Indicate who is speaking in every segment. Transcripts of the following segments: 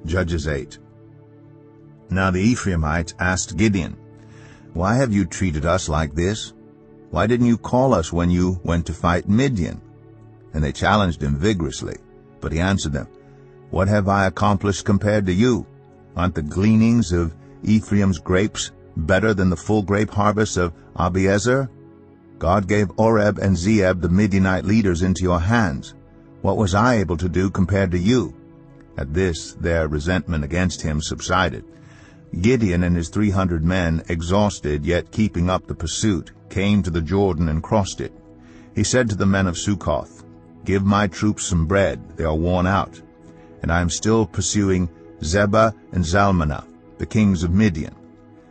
Speaker 1: Judges 8. Now the Ephraimites asked Gideon, "Why have you treated us like this? Why didn't you call us when you went to fight Midian?" And they challenged him vigorously. But he answered them, "What have I accomplished compared to you? Aren't the gleanings of Ephraim's grapes better than the full grape harvest of Abiezer? God gave Oreb and Zeeb, the Midianite leaders, into your hands. What was I able to do compared to you?" At this their resentment against him subsided. Gideon and his 300 men, exhausted yet keeping up the pursuit, came to the Jordan and crossed it. He said to the men of Succoth, "Give my troops some bread, they are worn out, and I am still pursuing Zebah and Zalmunna, the kings of Midian."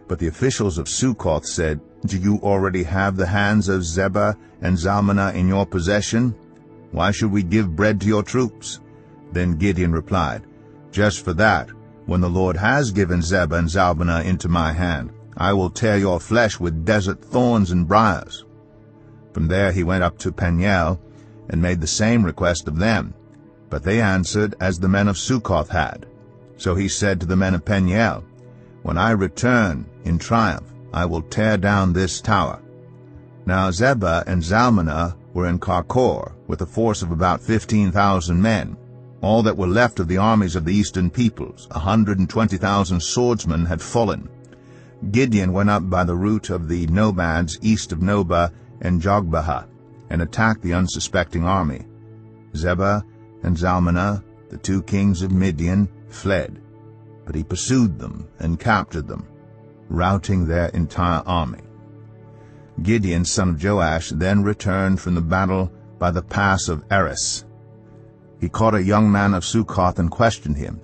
Speaker 1: But the officials of Succoth said, "Do you already have the hands of Zebah and Zalmunna in your possession? Why should we give bread to your troops?" Then Gideon replied, "Just for that, when the Lord has given Zebah and Zalmunna into my hand, I will tear your flesh with desert thorns and briars." From there he went up to Peniel and made the same request of them. But they answered as the men of Succoth had. So he said to the men of Peniel, "When I return in triumph, I will tear down this tower." Now Zebah and Zalmunna were in Karkor with a force of about 15,000 men. All that were left of the armies of the eastern peoples, 120,000 swordsmen, had fallen. Gideon went up by the route of the nomads east of Nobah and Jogbehah, and attacked the unsuspecting army. Zebah and Zalmunna, the 2 kings of Midian, fled, but he pursued them and captured them, routing their entire army. Gideon, son of Joash, then returned from the battle by the pass of Eris. He caught a young man of Succoth and questioned him,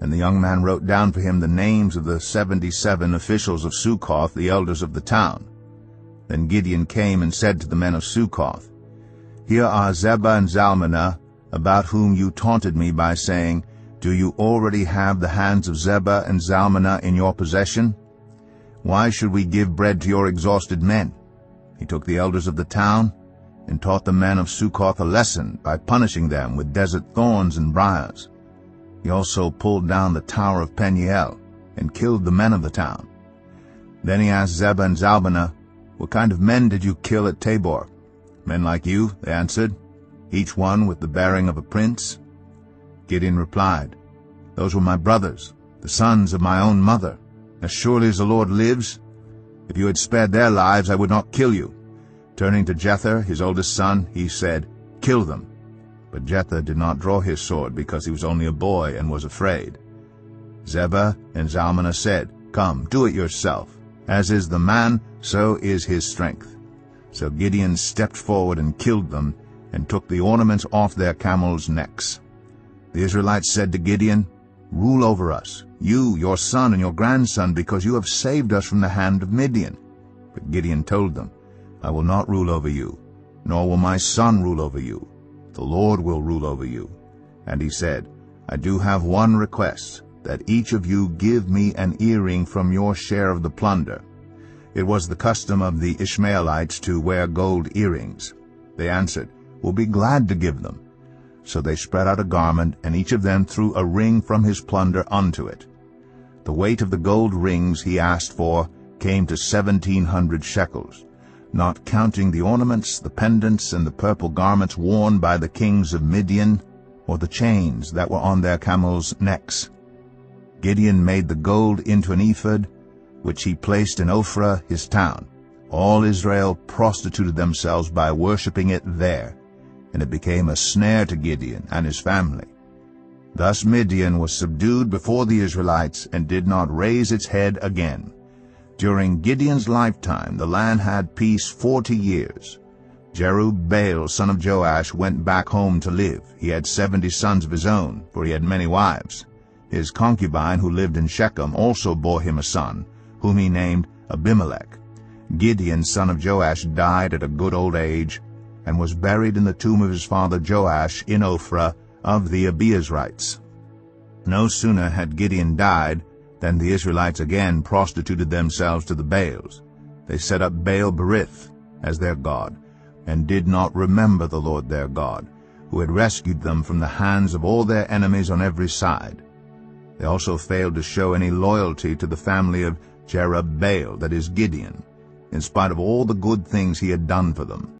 Speaker 1: and the young man wrote down for him the names of the 77 officials of Succoth, the elders of the town. Then Gideon came and said to the men of Succoth, "Here are Zebah and Zalmunna, about whom you taunted me by saying, 'Do you already have the hands of Zebah and Zalmunna in your possession? Why should we give bread to your exhausted men?' He took the elders of the town and taught the men of Succoth a lesson by punishing them with desert thorns and briars. He also pulled down the tower of Peniel and killed the men of the town. Then he asked Zebah and Zalmunna, 'What kind of men did you kill at Tabor?' 'Men like you,' they answered, 'each one with the bearing of a prince.' Gideon replied, 'Those were my brothers, the sons of my own mother. As surely as the Lord lives, if you had spared their lives, I would not kill you.' Turning to Jether, his oldest son, he said, 'Kill them.' But Jether did not draw his sword because he was only a boy and was afraid. Zebah and Zalmunna said, 'Come, do it yourself. As is the man, so is his strength.' So Gideon stepped forward and killed them, and took the ornaments off their camels' necks. The Israelites said to Gideon, 'Rule over us, you, your son, and your grandson, because you have saved us from the hand of Midian.' But Gideon told them, 'I will not rule over you, nor will my son rule over you. The Lord will rule over you.' And he said, 'I do have one request, that each of you give me an earring from your share of the plunder.' It was the custom of the Ishmaelites to wear gold earrings. They answered, 'We'll be glad to give them.' So they spread out a garment, and each of them threw a ring from his plunder unto it. The weight of the gold rings he asked for came to 1,700 shekels, not counting the ornaments, the pendants, and the purple garments worn by the kings of Midian, or the chains that were on their camels' necks. Gideon made the gold into an ephod, which he placed in Ophrah his town. All Israel prostituted themselves by worshipping it there, and it became a snare to Gideon and his family. Thus Midian was subdued before the Israelites and did not raise its head again. During Gideon's lifetime the land had peace 40 years. Jerubbaal, son of Joash, went back home to live. He had 70 sons of his own, for he had many wives. His concubine, who lived in Shechem, also bore him a son, whom he named Abimelech. Gideon, son of Joash, died at a good old age, and was buried in the tomb of his father Joash in Ophrah of the Abiezrites. No sooner had Gideon died than the Israelites again prostituted themselves to the Baals. They set up Baal-berith as their god, and did not remember the Lord their God, who had rescued them from the hands of all their enemies on every side. They also failed to show any loyalty to the family of Jerubbaal, that is Gideon, in spite of all the good things he had done for them.